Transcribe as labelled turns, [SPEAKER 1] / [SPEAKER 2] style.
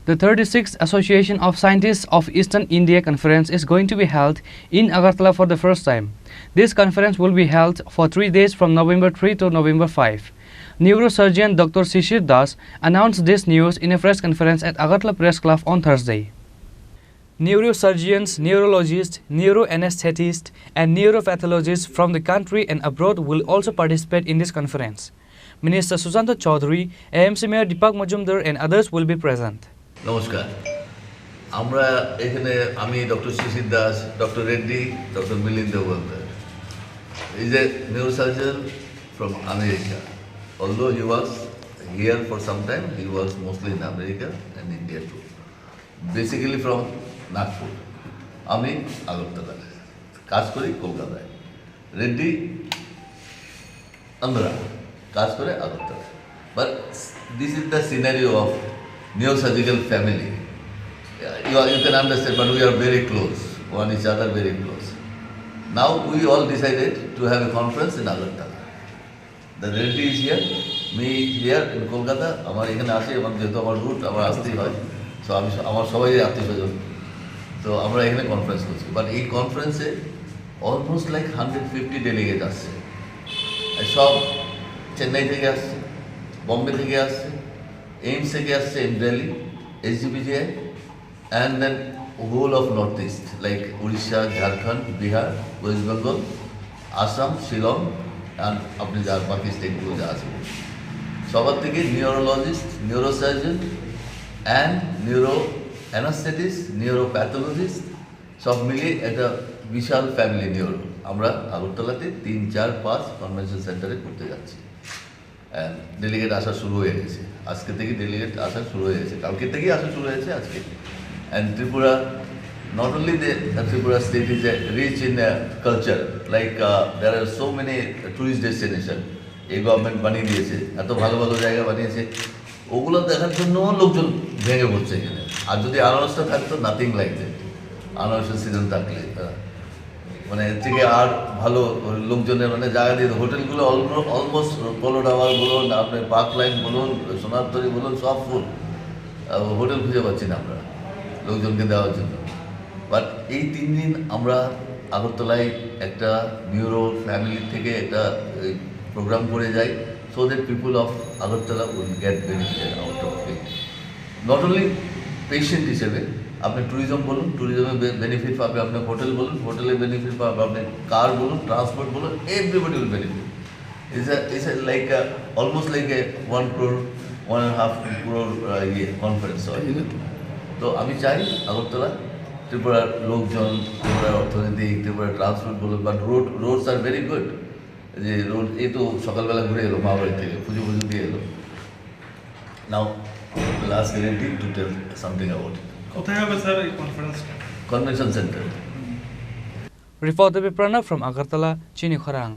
[SPEAKER 1] The 36th Association of Scientists of Eastern India Conference is going to be held in Agartala for the first time. This conference will be held for 3 days from November 3 to November 5. Neurosurgeon Dr. Shishir Das announced this news in a press conference at Agartala Press Club on Thursday. Neurosurgeons, neurologists, neuroanesthetists, and neuropathologists from the country and abroad will also participate in this conference. Minister Sushanta Chaudhary, AMC Mayor Deepak Majumdar, and others will be present.
[SPEAKER 2] নমস্কার আমরা এখানে আমি doctor Shishir Das doctor Reddy doctor Milind Walkar is a neurosurgeon from America. Although he was here for some time, he was mostly in America and India too. Basically from Nagpur. আমি আগরতলা কাজ করি কলকাতায় রেড্ডি আমরা কাজ করে Agartala but this is the scenario of neurosurgical family. You can understand, but we are very close, one each other very close. Now we all decided to have a conference in Agartala. The Reddy is here, me here in Kolkata. আমার এখানে আসে এবং যেহেতু আমার root আমার আসতেই হয়, so আমি আমার সবাই আত্মীয়স্বজন, তো আমরা এখানে কনফারেন্স করছি। বাট এই কনফারেন্সে অলমোস্ট লাইক 150 ডেলিগেট আসছে, সব চেন্নাই থেকে আসছে, বম্বে থেকে আসছে, এইমস থেকে আসছে in Delhi, SGPGI, and then whole of Northeast like Odisha, Jharkhand, Bihar, West Bengal, Assam, Shillong, and আপনি যার বাকি স্টেটগুলো যা আছে সবার থেকে neurologist, neurosurgeon and neuro anaesthetist, neuropathologist সব মিলিয়ে একটা বিশাল ফ্যামিলি নিউরো আমরা আগরতলাতে 3, 4, 5 কনভেনশন সেন্টারে করতে যাচ্ছি। ডেলিগেট আসা শুরু হয়ে গেছে, আজকে থেকে ডেলিগেট আসা শুরু হয়ে গেছে, কালকে থেকেই আসা শুরু হয়েছে আজকে। And Tripura, not only the Tripura state is rich in culture, like there are so many tourist destination এই গভর্নমেন্ট বানিয়ে দিয়েছে, এত ভালো ভালো জায়গা বানিয়েছে, ওগুলো দেখার জন্য লোকজন ভেঙে পড়ছে এখানে। আর যদি আনারসটা থাকতো নাথিং লাইক দ্যাট, আনারসের সিজন থাকলে মানে এর থেকে আর ভালো লোকজনের মানে জায়গা দিয়ে হোটেলগুলো অলমোস্ট পোলো টাওয়ার বলুন, আপনার পার্ক লাইন বলুন, সোনারতরী বলুন, সব ফুল, হোটেল খুঁজে পাচ্ছি না আমরা লোকজনকে দেওয়ার জন্য। বাট এই 3 দিন আমরা আগরতলায় একটা নিউরো ফ্যামিলি থেকে একটা প্রোগ্রাম করে যাই, so that people of Agartala will get benefited out of it. Not only patient হিসেবে, আপনি ট্যুরিজম বলুন, ট্যুরিজমে বেনিফিট পাবে, আপনি হোটেল বলুন, হোটেলে বেনিফিট পাবে, আপনি কার বলুন, ট্রান্সপোর্ট বলুন, everybody will benefit. It's like almost like a 1 crore, 1.5 crore conference হয়। তো আমি চাই আগরতলা, ত্রিপুরার লোকজন, ত্রিপুরার অর্থনীতি, ত্রিপুরার ট্রান্সপোর্ট বলুন, but Rhodes are very good. যে রোড এই তো সকালবেলা ঘুরে এলো মা বাড়ি থেকে, পুজো দিয়ে এলো। Now last guarantee to tell something about it.
[SPEAKER 3] কোথায় হবে স্যার এই conference?
[SPEAKER 2] Convention centre.
[SPEAKER 1] Report by Pranav from Agartala, Chini, Khorang.